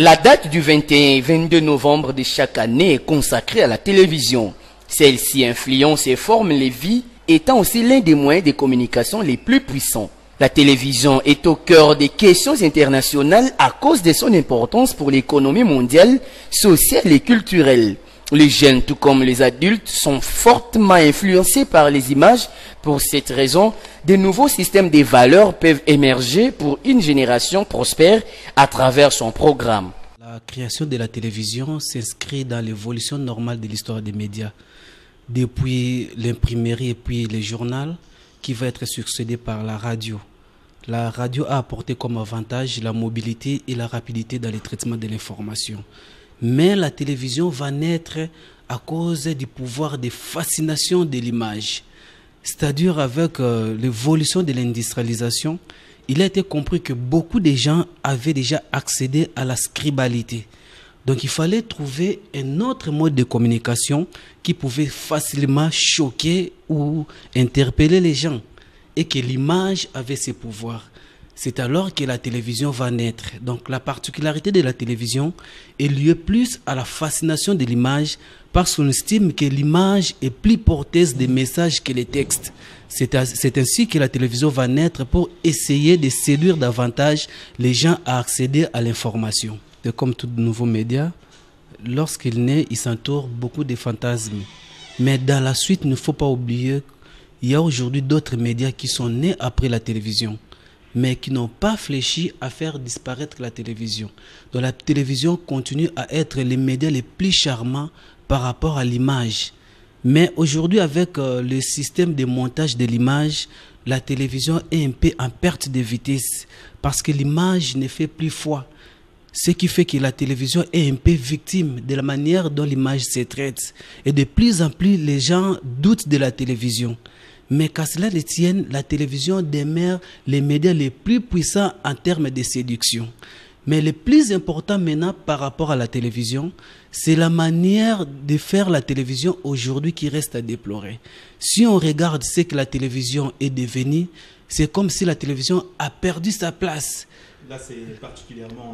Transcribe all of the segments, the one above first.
La date du 21 et 22 novembre de chaque année est consacrée à la télévision. Celle-ci influence et forme les vies, étant aussi l'un des moyens de communication les plus puissants. La télévision est au cœur des questions internationales à cause de son importance pour l'économie mondiale, sociale et culturelle. Les jeunes, tout comme les adultes, sont fortement influencés par les images. Pour cette raison, de nouveaux systèmes de valeurs peuvent émerger pour une génération prospère à travers son programme. La création de la télévision s'inscrit dans l'évolution normale de l'histoire des médias. Depuis l'imprimerie et puis le journal, qui va être succédé par la radio. La radio a apporté comme avantage la mobilité et la rapidité dans le traitement de l'information. Mais la télévision va naître à cause du pouvoir de fascination de l'image. C'est-à-dire avec l'évolution de l'industrialisation, il a été compris que beaucoup de gens avaient déjà accédé à la scribalité. Donc il fallait trouver un autre mode de communication qui pouvait facilement choquer ou interpeller les gens et que l'image avait ses pouvoirs. C'est alors que la télévision va naître. Donc la particularité de la télévision est liée plus à la fascination de l'image parce qu'on estime que l'image est plus porteuse des messages que les textes. C'est ainsi que la télévision va naître pour essayer de séduire davantage les gens à accéder à l'information. Comme tout nouveau média, lorsqu'il naît, il s'entoure beaucoup de fantasmes. Mais dans la suite, il ne faut pas oublier qu'il y a aujourd'hui d'autres médias qui sont nés après la télévision, mais qui n'ont pas fléchi à faire disparaître la télévision. Donc la télévision continue à être les médias les plus charmants par rapport à l'image. Mais aujourd'hui, avec le système de montage de l'image, la télévision est un peu en perte de vitesse parce que l'image ne fait plus foi. Ce qui fait que la télévision est un peu victime de la manière dont l'image se traite. Et de plus en plus, les gens doutent de la télévision. Mais qu'à cela ne tienne, la télévision demeure les médias les plus puissants en termes de séduction. Mais le plus important maintenant par rapport à la télévision, c'est la manière de faire la télévision aujourd'hui qui reste à déplorer. Si on regarde ce que la télévision est devenue, c'est comme si la télévision a perdu sa place. Là, c'est particulièrement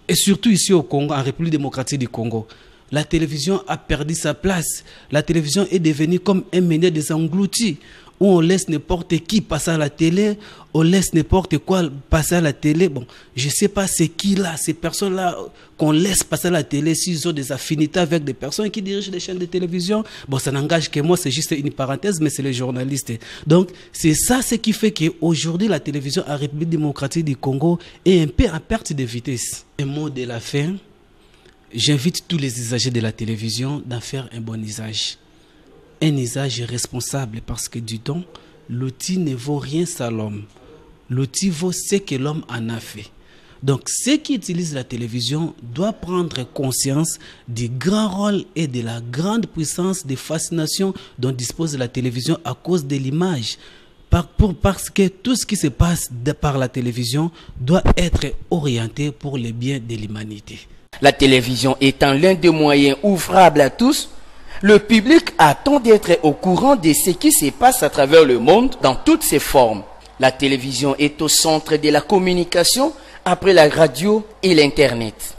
et surtout ici au Congo, en République démocratique du Congo. La télévision a perdu sa place. La télévision est devenue comme un média des engloutis, où on laisse n'importe qui passer à la télé, on laisse n'importe quoi passer à la télé. Bon, je ne sais pas c'est qui là, ces personnes-là qu'on laisse passer à la télé, s'ils ont des affinités avec des personnes qui dirigent des chaînes de télévision. Bon, ça n'engage que moi, c'est juste une parenthèse, mais c'est les journalistes. Donc, c'est ça ce qui fait qu'aujourd'hui, la télévision en République démocratique du Congo est un peu en perte de vitesse. Un mot de la fin, j'invite tous les usagers de la télévision d'en faire un bon usage. Un usage responsable parce que du temps, l'outil ne vaut rien sans l'homme. L'outil vaut ce que l'homme en a fait. Donc ceux qui utilisent la télévision doivent prendre conscience du grand rôle et de la grande puissance de fascination dont dispose la télévision à cause de l'image. Parce que tout ce qui se passe par la télévision doit être orienté pour le bien de l'humanité. La télévision étant l'un des moyens ouvrables à tous, le public attend d'être au courant de ce qui se passe à travers le monde dans toutes ses formes. La télévision est au centre de la communication après la radio et l'Internet.